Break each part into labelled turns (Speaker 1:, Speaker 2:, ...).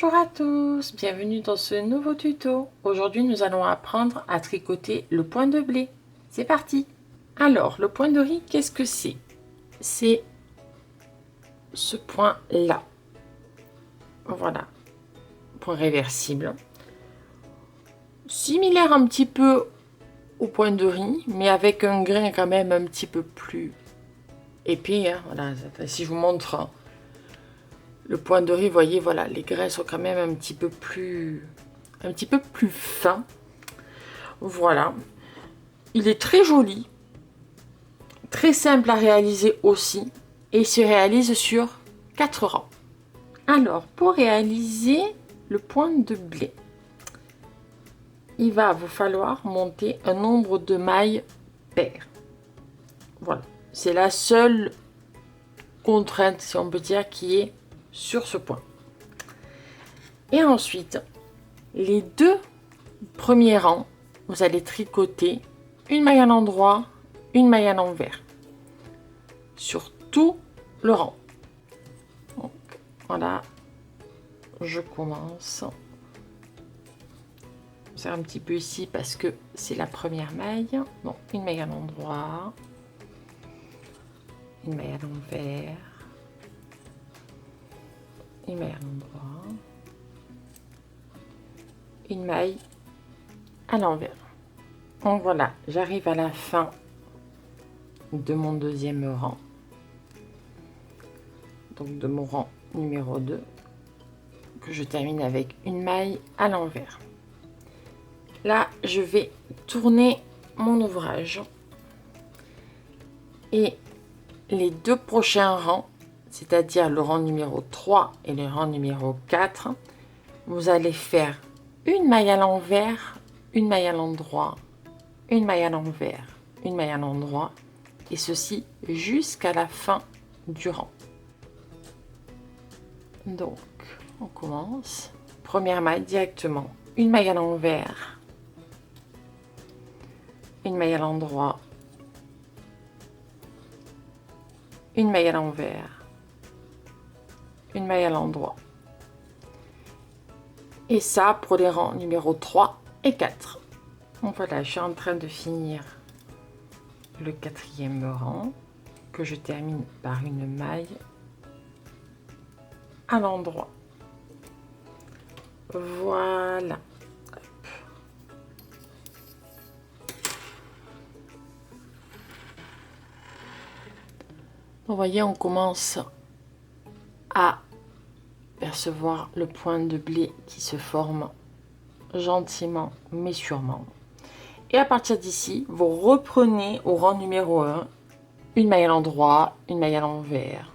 Speaker 1: Bonjour à tous, bienvenue dans ce nouveau tuto. Aujourd'hui nous allons apprendre à tricoter le point de blé. C'est parti. Alors le point de riz, qu'est-ce que c'est? C'est ce point là. Voilà, point réversible. Similaire un petit peu au point de riz, mais avec un grain quand même un petit peu plus épais. Hein. Voilà, si je vous montre le point de riz, vous voyez, voilà, les grains sont quand même un petit peu plus fins. Voilà, il est très joli, très simple à réaliser aussi, et il se réalise sur 4 rangs. Alors, pour réaliser le point de blé, il va vous falloir monter un nombre de mailles paires. Voilà, c'est la seule contrainte, si on peut dire, qui est sur ce point. Et ensuite, les 2 premiers rangs, vous allez tricoter une maille à l'endroit, une maille à l'envers sur tout le rang. Donc, voilà, je commence. C'est un petit peu ici parce que c'est la première maille. Donc, une maille à l'endroit, une maille à l'envers, une maille à l'endroit, une maille à l'envers. Donc voilà, j'arrive à la fin de mon deuxième rang, donc de mon rang numéro 2, que je termine avec une maille à l'envers. Là, je vais tourner mon ouvrage et les 2 prochains rangs, c'est-à-dire le rang numéro 3 et le rang numéro 4, vous allez faire une maille à l'envers, une maille à l'endroit, une maille à l'envers, une maille à l'endroit, et ceci jusqu'à la fin du rang. Donc, on commence. Première maille directement, une maille à l'envers, une maille à l'endroit, une maille à l'envers, une maille à l'endroit. Et ça pour les rangs numéro 3 et 4. Donc voilà, je suis en train de finir le 4e rang, que je termine par une maille à l'endroit. Voilà. Vous voyez, on commence à percevoir le point de blé qui se forme gentiment mais sûrement. Et à partir d'ici, vous reprenez au rang numéro 1 une maille à l'endroit, une maille à l'envers,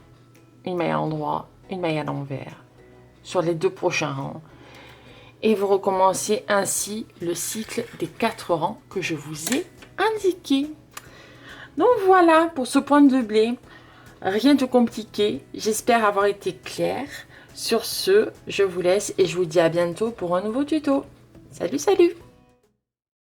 Speaker 1: une maille à l'endroit, une maille à l'envers sur les 2 prochains rangs. Et vous recommencez ainsi le cycle des 4 rangs que je vous ai indiqué. Donc voilà pour ce point de blé. Rien de compliqué. J'espère avoir été claire. Sur ce, je vous laisse et je vous dis à bientôt pour un nouveau tuto. Salut, salut!